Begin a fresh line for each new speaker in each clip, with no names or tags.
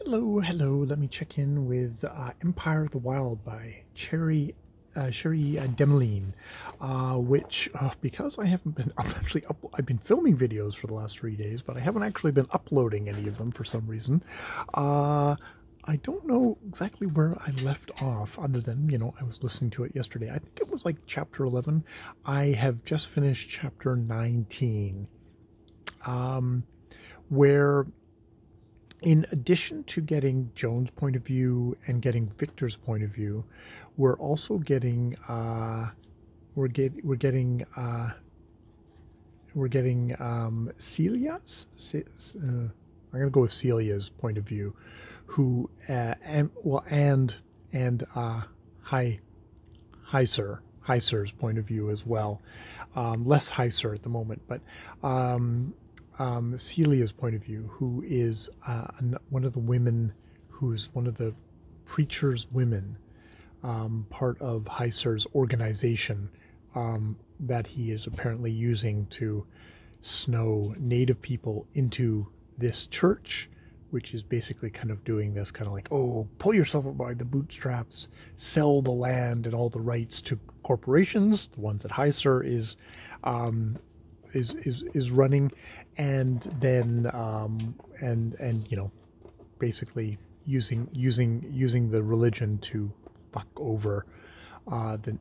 Hello, hello. Let me check in with Empire of the Wild by Sherry Demeline, which because I haven't been I've been filming videos for the last 3 days, but I haven't actually been uploading any of them for some reason. I don't know exactly where I left off, other than I was listening to it yesterday. I think it was like chapter 11. I have just finished chapter 19, where in addition to getting Joan's point of view and getting Victor's point of view, we're also getting Celia's. I'm gonna go with Celia's point of view, who Heiser's point of view as well. Less Heiser at the moment, but Celia's point of view, who is one of the women, who's one of the preacher's women, part of Heiser's organization, that he is apparently using to snow native people into this church, which is basically kind of doing this kind of like, oh, pull yourself up by the bootstraps, sell the land and all the rights to corporations, the ones that Heiser is running, and then basically using the religion to fuck over the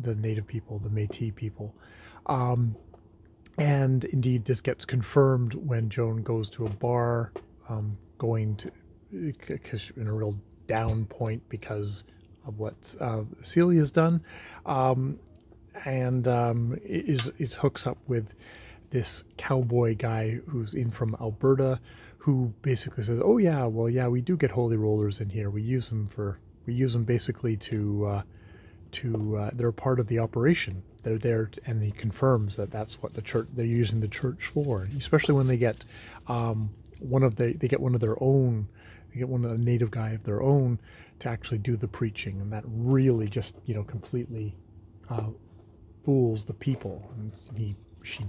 native people, the Métis people. And indeed, this gets confirmed when Joan goes to a bar, because in a real down point because of what Celia's done, and it hooks up with this cowboy guy who's in from Alberta, who basically says, "Oh yeah, well yeah, we do get holy rollers in here. We use them basically to they're part of the operation. They're there," and he confirms that that's what they're using the church for, especially when they get one of a native guy of their own to actually do the preaching, and that really just completely fools the people, and she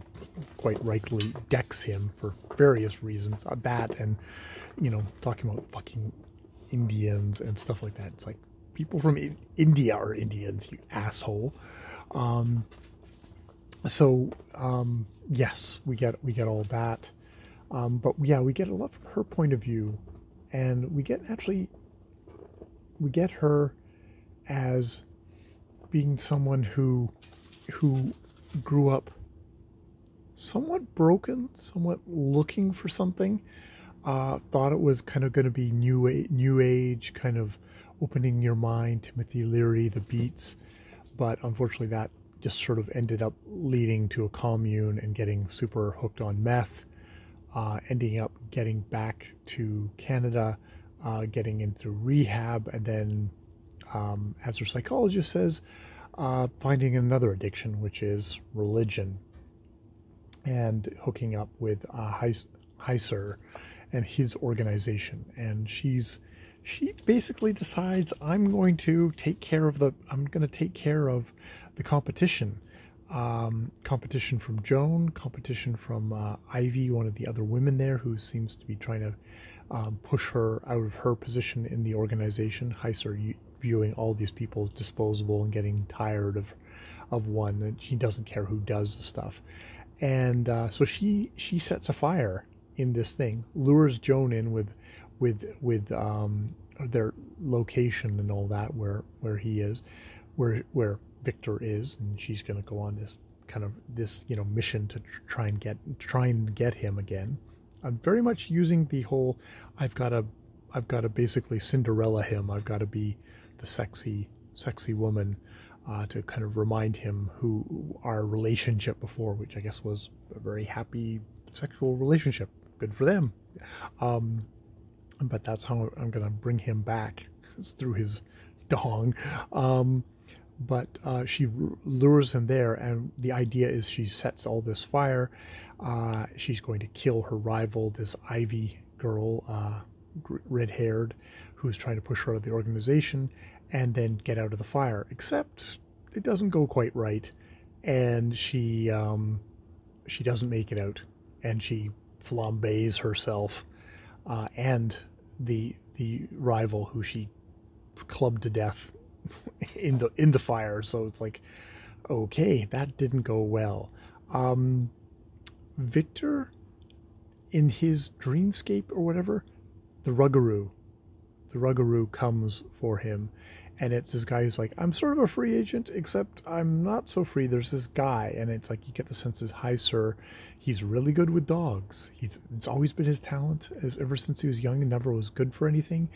quite rightly decks him for various reasons. That and talking about fucking Indians and stuff like that. It's like, people from India are Indians, you asshole. Yes, we get all that, but yeah, we get a lot from her point of view, and we get her as being someone who grew up somewhat broken, somewhat looking for something. Thought it was kind of going to be new age, kind of opening your mind, Timothy Leary, the Beats, but unfortunately that just sort of ended up leading to a commune and getting super hooked on meth, ending up getting back to Canada, getting into rehab, and then, as her psychologist says, finding another addiction, which is religion, and hooking up with Heiser and his organization. And she basically decides, I'm going to take care of the competition. Competition from Joan, competition from Ivy, one of the other women there, who seems to be trying to push her out of her position in the organization. Heiser viewing all these people as disposable and getting tired of one, and she doesn't care who does the stuff. And so she sets a fire in this thing, lures Joan in with their location and all that, where he is, where Victor is, and she's going to go on this mission to try and get him again. I'm very much using the whole, I've got to basically Cinderella him. I've got to be the sexy woman, to kind of remind him who our relationship before, which I guess was a very happy sexual relationship. Good for them. But that's how I'm going to bring him back. It's through his dong. But she lures him there, and the idea is she sets all this fire. She's going to kill her rival, this Ivy girl, red-haired, who's trying to push her out of the organization, and then get out of the fire. Except it doesn't go quite right, and she doesn't make it out, and she flambés herself, and the rival who she clubbed to death in the fire. So it's like, okay, that didn't go well. Victor, in his dreamscape or whatever, the Ruggaroo comes for him, and it's this guy who's like, I'm sort of a free agent, except I'm not so free. There's this guy, and it's like you get the sense is, hi sir, he's really good with dogs. It's always been his talent ever since he was young and never was good for anything,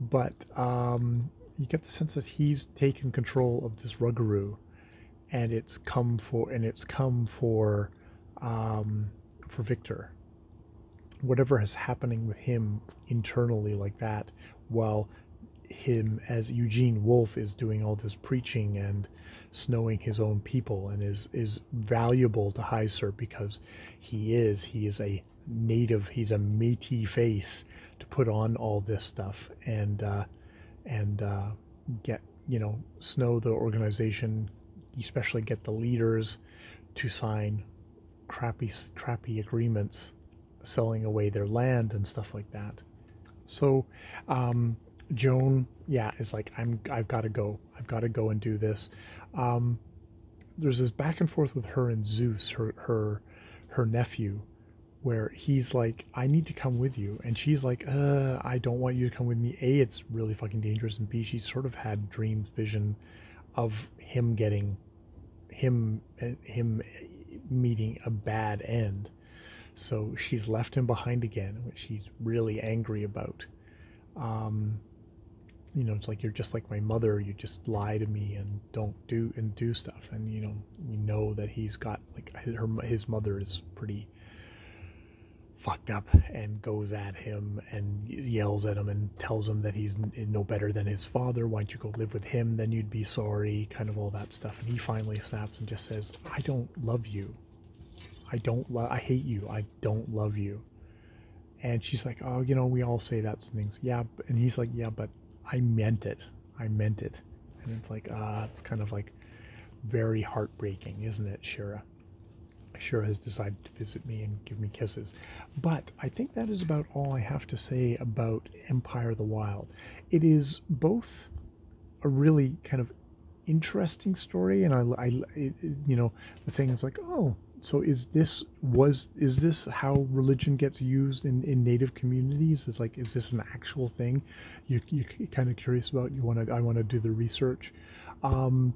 but you get the sense that he's taken control of this Ruggaroo, and it's come for Victor. Whatever is happening with him internally like that, while him as Eugene Wolf is doing all this preaching and snowing his own people, and is valuable to High Sir because he is a native, he's a Métis face to put on all this stuff and get, snow the organization, especially get the leaders to sign crappy agreements selling away their land and stuff like that. So Joan, is like, I've got to go and do this. There's this back and forth with her and Zeus, her nephew, where he's like, I need to come with you, and she's like, I don't want you to come with me. A, it's really fucking dangerous, and B, she sort of had vision of him meeting a bad end. So she's left him behind again, which she's really angry about. It's like, you're just like my mother. You just lie to me and don't do stuff. And we know that he's got, like, his mother is pretty fucked up and goes at him and yells at him and tells him that he's no better than his father. Why don't you go live with him? Then you'd be sorry. Kind of all that stuff. And he finally snaps and just says, I don't love you. I hate you. I don't love you. And she's like, oh, we all say that things. Yeah. And he's like, yeah, but I meant it. And it's like, it's kind of like very heartbreaking, isn't it, Shira? Shira has decided to visit me and give me kisses. But I think that is about all I have to say about Empire of the Wild. It is both a really kind of interesting story, and the thing is like, oh, so is this how religion gets used in Native communities? It's like, is this an actual thing you're kind of curious about? I want to do the research. But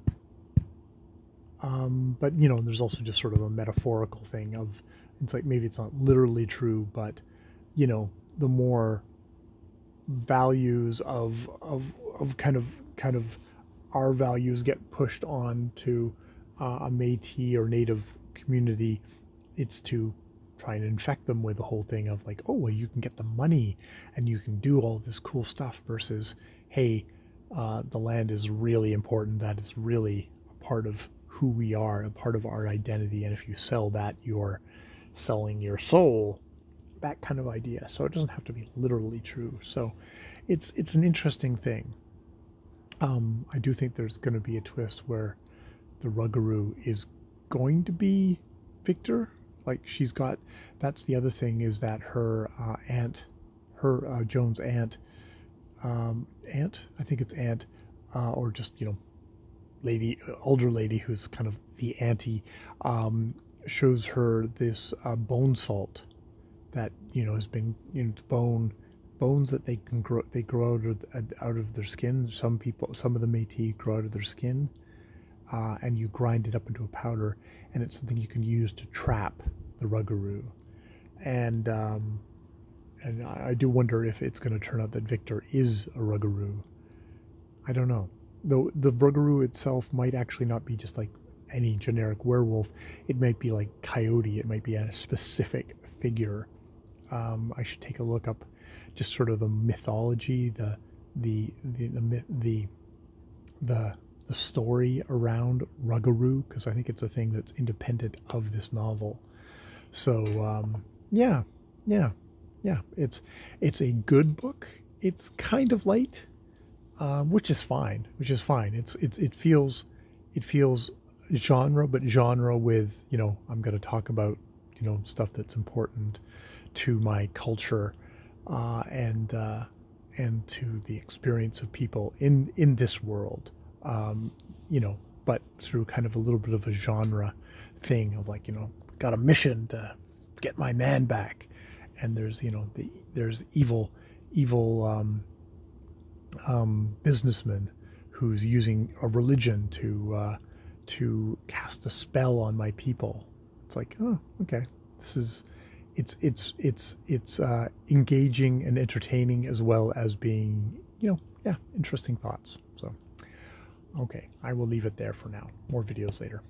there's also just sort of a metaphorical thing of, it's like, maybe it's not literally true, but the more values of kind of our values get pushed on to a Métis or Native community, it's to try and infect them with the whole thing of like, oh, well, you can get the money and you can do all this cool stuff, versus, hey, the land is really important. That is really a part of who we are, a part of our identity, and if you sell that, you're selling your soul. That kind of idea. So it doesn't have to be literally true. So it's an interesting thing. I do think there's going to be a twist where the Ruggaroo is going to be Victor. Like, she's got, that's the other thing, is that her Joan's aunt, I think it's aunt, or just, older lady who's kind of the auntie, shows her this bone salt that, has been, bones that they grow out of their skin. Some of the Métis grow out of their skin, and you grind it up into a powder, and it's something you can use to trap the Ruggaroo. And I do wonder if it's going to turn out that Victor is a Ruggaroo. I don't know. Though the Ruggaroo itself might actually not be just like any generic werewolf. It might be like Coyote. It might be a specific figure. I should take a look up just sort of the mythology, the story around Ruggaroo, because I think it's a thing that's independent of this novel. So yeah, it's a good book. It's kind of light, which is fine. It feels genre, but genre with, I'm going to talk about, stuff that's important to my culture, and and to the experience of people in this world, you know, but through kind of a little bit of a genre thing of like, you know, got a mission to get my man back, and there's, you know, there's evil businessman who's using a religion to cast a spell on my people. It's like, oh, okay, this is it's engaging and entertaining as well as being, you know, yeah, interesting thoughts. So, okay, I will leave it there for now. More videos later.